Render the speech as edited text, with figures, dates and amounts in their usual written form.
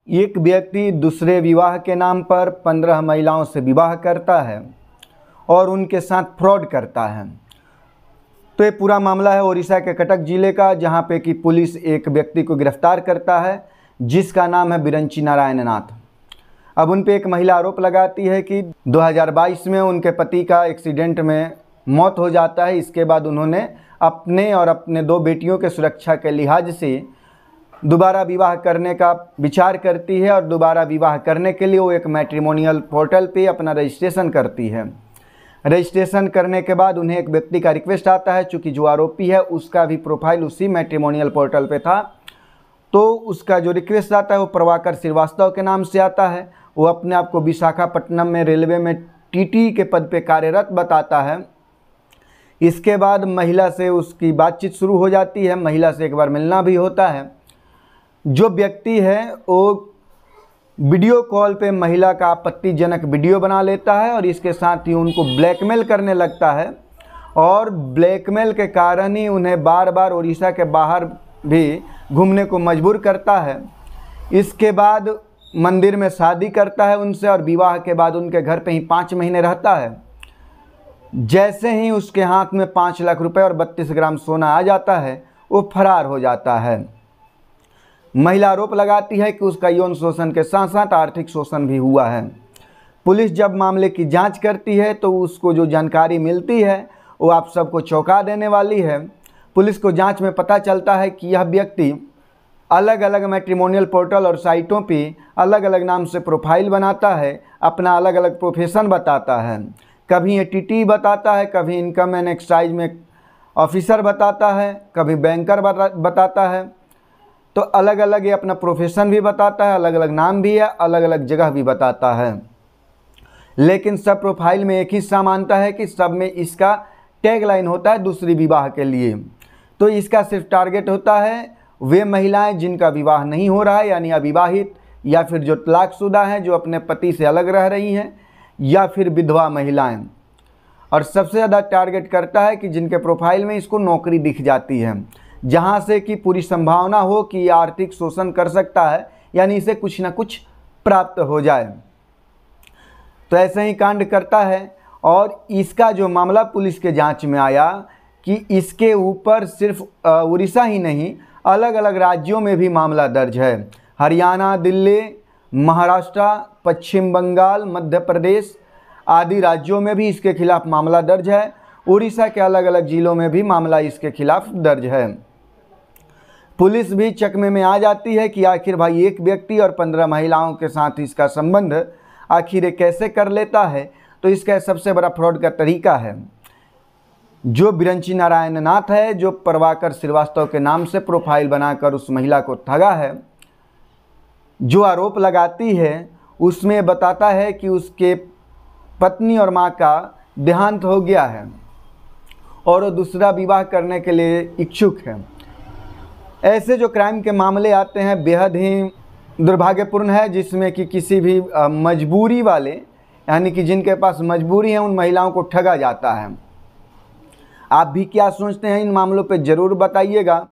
एक व्यक्ति दूसरे विवाह के नाम पर 15 महिलाओं से विवाह करता है और उनके साथ फ्रॉड करता है। तो ये पूरा मामला है उड़ीसा के कटक जिले का, जहां पे कि पुलिस एक व्यक्ति को गिरफ्तार करता है जिसका नाम है बिरंची नारायण नाथ। अब उन पे एक महिला आरोप लगाती है कि 2022 में उनके पति का एक्सीडेंट में मौत हो जाता है। इसके बाद उन्होंने अपने और अपने 2 बेटियों के सुरक्षा के लिहाज से दोबारा विवाह करने का विचार करती है और दोबारा विवाह करने के लिए वो एक मैट्रिमोनियल पोर्टल पे अपना रजिस्ट्रेशन करती है। रजिस्ट्रेशन करने के बाद उन्हें एक व्यक्ति का रिक्वेस्ट आता है, चूँकि जो आरोपी है उसका भी प्रोफाइल उसी मैट्रिमोनियल पोर्टल पे था, तो उसका जो रिक्वेस्ट आता है वो प्रभाकर श्रीवास्तव के नाम से आता है। वो अपने आप को विशाखापट्टनम में रेलवे में टीटी के पद पे कार्यरत बताता है। इसके बाद महिला से उसकी बातचीत शुरू हो जाती है, महिला से एक बार मिलना भी होता है। जो व्यक्ति है वो वीडियो कॉल पे महिला का आपत्तिजनक वीडियो बना लेता है और इसके साथ ही उनको ब्लैकमेल करने लगता है और ब्लैकमेल के कारण ही उन्हें बार बार उड़ीसा के बाहर भी घूमने को मजबूर करता है। इसके बाद मंदिर में शादी करता है उनसे और विवाह के बाद उनके घर पे ही 5 महीने रहता है। जैसे ही उसके हाथ में 5 लाख रुपए और 32 ग्राम सोना आ जाता है, वो फरार हो जाता है। महिला आरोप लगाती है कि उसका यौन शोषण के साथ साथ आर्थिक शोषण भी हुआ है। पुलिस जब मामले की जांच करती है तो उसको जो जानकारी मिलती है वो आप सबको चौंका देने वाली है। पुलिस को जांच में पता चलता है कि यह व्यक्ति अलग अलग मैट्रिमोनियल पोर्टल और साइटों पे अलग अलग नाम से प्रोफाइल बनाता है, अपना अलग अलग प्रोफेशन बताता है। कभी ये टीटी बताता है, कभी इनकम एंड एक्साइज में ऑफिसर बताता है, कभी बैंकर बताता है। तो अलग अलग ये अपना प्रोफेशन भी बताता है, अलग अलग नाम भी है, अलग अलग जगह भी बताता है। लेकिन सब प्रोफाइल में एक ही समानता है कि सब में इसका टैगलाइन होता है दूसरी विवाह के लिए। तो इसका सिर्फ टारगेट होता है वे महिलाएं जिनका विवाह नहीं हो रहा है, यानी अविवाहित, या फिर जो तलाकशुदा हैं, जो अपने पति से अलग रह रही हैं, या फिर विधवा महिलाएं। और सबसे ज़्यादा टारगेट करता है कि जिनके प्रोफाइल में इसको नौकरी दिख जाती है, जहाँ से कि पूरी संभावना हो कि आर्थिक शोषण कर सकता है, यानी इसे कुछ ना कुछ प्राप्त हो जाए। तो ऐसे ही कांड करता है और इसका जो मामला पुलिस के जांच में आया कि इसके ऊपर सिर्फ उड़ीसा ही नहीं, अलग अलग राज्यों में भी मामला दर्ज है। हरियाणा, दिल्ली, महाराष्ट्र, पश्चिम बंगाल, मध्य प्रदेश आदि राज्यों में भी इसके खिलाफ मामला दर्ज है। उड़ीसा के अलग अलग जिलों में भी मामला इसके खिलाफ दर्ज है। पुलिस भी चकमे में आ जाती है कि आखिर भाई एक व्यक्ति और 15 महिलाओं के साथ इसका संबंध आखिर कैसे कर लेता है। तो इसका सबसे बड़ा फ्रॉड का तरीका है जो बिरंची नारायण नाथ है, जो प्रभाकर श्रीवास्तव के नाम से प्रोफाइल बनाकर उस महिला को ठगा है। जो आरोप लगाती है उसमें बताता है कि उसके पत्नी और माँ का देहांत हो गया है और वो दूसरा विवाह करने के लिए इच्छुक है। ऐसे जो क्राइम के मामले आते हैं बेहद ही दुर्भाग्यपूर्ण है, जिसमें कि किसी भी मजबूरी वाले, यानी कि जिनके पास मजबूरी है, उन महिलाओं को ठगा जाता है। आप भी क्या सोचते हैं इन मामलों पे ज़रूर बताइएगा।